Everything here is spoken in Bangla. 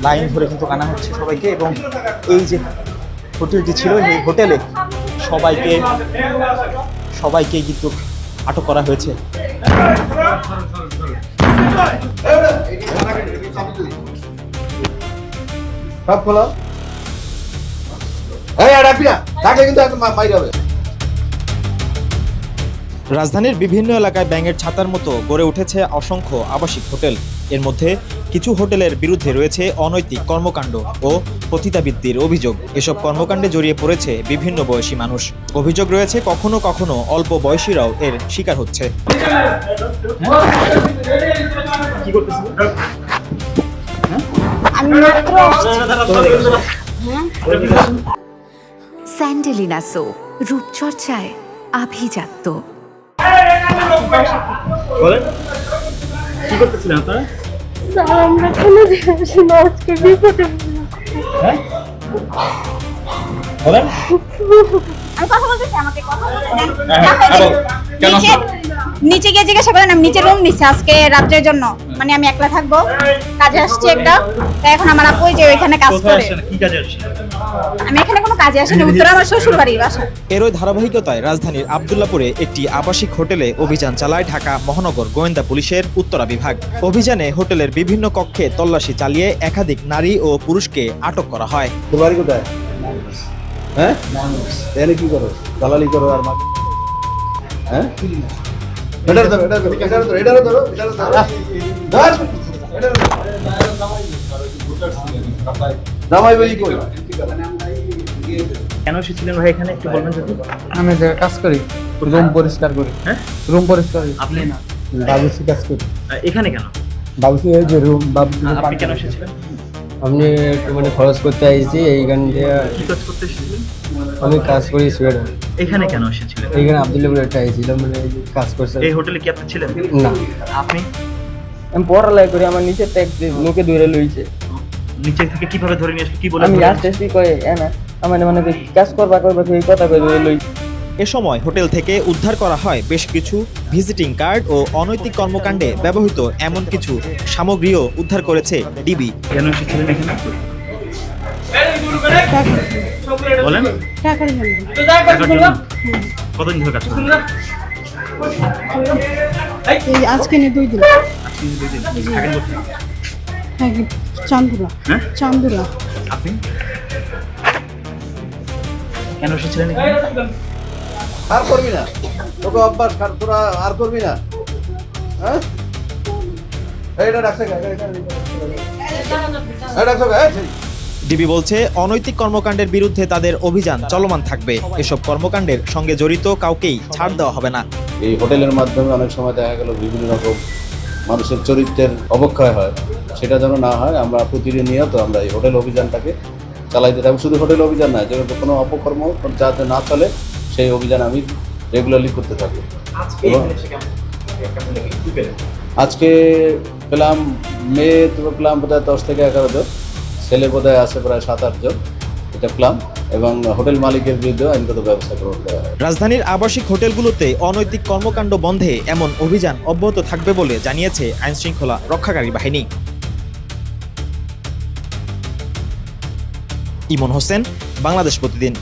লাইন ধরে কিন্তু আনা হচ্ছে সবাইকে, এবং এই যে হোটেলটি ছিল এই হোটেলে সবাইকে কিন্তু আটক করা হয়েছে। সব খোলা রাজধানীর বিভিন্ন এলাকায় ব্যাঙের ছাতার মতো গড়ে উঠেছে অসংখ্য আবাসিক হোটেল। এর মধ্যে কিছু হোটেলের বিরুদ্ধে রয়েছে অনৈতিক কর্মকাণ্ড ও পতিতাবৃত্তির অভিযোগ। এসব কর্মকাণ্ডে জড়িয়ে পড়েছে বিভিন্ন বয়সী মানুষ। অভিযোগ রয়েছে কখনো কখনো অল্প বয়সীরাও এর শিকার হচ্ছে। স্যান্ডেলিনা সো, রূপচর্চায় আভিজাত্য। বলেন কি করতেছিলেন আপনারা? স্যার আমরা কোনো জিনিস আজকে বিপদে হ্যাঁ বলেন। আমি কথা বলতেছি, আমাকে কথা বলতে দেন। কেন নিচে গিয়ে জিজ্ঞাসা করেন। আমি নিচে রুম নিচ্ছি আজকে রাত্রের জন্য, মানে আমি একলা থাকবো, কাজে আসছি একটা। তাই এখন আমার আপু যে ওইখানে কাজ করে। কি কাজে আসছেন? আমি এখানে কোনো কাজে আসিনি, উত্তরা আমার শ্বশুর বাড়ির বাসা। এরই ধারাবাহিকতায় রাজধানীর আব্দুল্লাপুরে একটি আবাসিক হোটেলে অভিযান চালায় ঢাকা মহানগর গোয়েন্দা পুলিশের উত্তরা বিভাগ। অভিযানে হোটেলের বিভিন্ন কক্ষে তল্লাশি চালিয়ে একাধিক নারী ও পুরুষকে আটক করা হয়। বাড়ি কোথায়? হ্যাঁ এখানে কি করো? দালালি করো আর হ্যাঁ এটার ধরো, এটার ধরো, এটার ধরো, এটার ধরো, এটার ধরো। ধর। জামাই বলি কই? কেন এসেছিলেন ভাই এখানে একটু বলবেন যদি? আমি যে কাজ করি, রুম পরিষ্কার করি। হ্যাঁ রুম পরিষ্কার করি। আপনি না বাবুসি কাজ করি। এখানে কেন? বাবুসি এই যে রুম বাবুসি। আপনি কেন এসেছিলেন? আমি একটু মানে খরচ করতে আইছি এইখান দিয়ে। কি কাজ করতে এসেছিলেন? আমি কাজ করি সুয়েডার। এখানে কেন এসেছিলেন? এইখানে আব্দুল্লাপুর একটা আইছিলাম, মানে এই যে কাজ করছে। এই হোটেলে কি আপনি ছিলেন? না, আপনি আমি পড়ালেখা করি, আমার নিচে ট্যাগ লোকে দূরে লইছে। নিচে থেকে কিভাবে ধরে নিয়ে আসলে কি বলে? আমি লাস্ট এসে কই না আমার মানে কাজ করবা এই কথা কই দূরে লইছে। এ সময় হোটেল থেকে উদ্ধার করা হয় বেশ কিছু ভিজিটিং কার্ড ও অনৈতিক কর্মকাণ্ডে ব্যবহৃত এমন কিছু সামগ্রীও উদ্ধার করেছে ডিবি। কেন এসেছিলেন এখানে? বলেন। টাকার জন্য। টাকার জন্য? কতদিন ধরে কাজ করেন? এই আজকে নিয়ে 2 দিন। আজকে 2 দিন। থাকেন কোথায়? হ্যাঁ চান্দুরা। হ্যাঁ চান্দুরা। আপনি কেন এসেছিলেন এখানে? আর করবি না, তোকে অভ্যাস তোরা আর করবি না। হ্যাঁ এইটা রাখছে ডিবি বলছে অনৈতিক কর্মকাণ্ডের বিরুদ্ধে তাদের অভিযান চলমান থাকবে। এসব কর্মকাণ্ডের সঙ্গে জড়িত কাউকেই ছাড় দেওয়া হবে না। এই হোটেলের মাধ্যমে অনেক সময় দেখা গেল বিভিন্ন রকম মানুষের চরিত্রের অবক্ষয় হয়, সেটা যেন না হয় আমরা প্রতিনিয়ত আমরা এই হোটেল অভিযানটাকে চালাইতে থাকবো। শুধু হোটেল অভিযান নয়, যেহেতু কোনো অপকর্ম যাতে না চলে সেই অভিযান আমি রেগুলারলি করতে থাকবো। আজকে পেলাম মেয়ে তো পেলাম বোধহয় 10 থেকে 11 জন, ছেলে বোধহয় আছে প্রায় 7-8 জন, এটা পেলাম, এবং হোটেল মালিকের বিরুদ্ধে আইনগত ব্যবস্থা গ্রহণ করা হয়। রাজধানীর আবাসিক হোটেলগুলোতে অনৈতিক কর্মকাণ্ড বন্ধে এমন অভিযান অব্যাহত থাকবে বলে জানিয়েছে আইনশৃঙ্খলা রক্ষাকারী বাহিনী। ইমন হোসেন, বাংলাদেশ প্রতিদিন।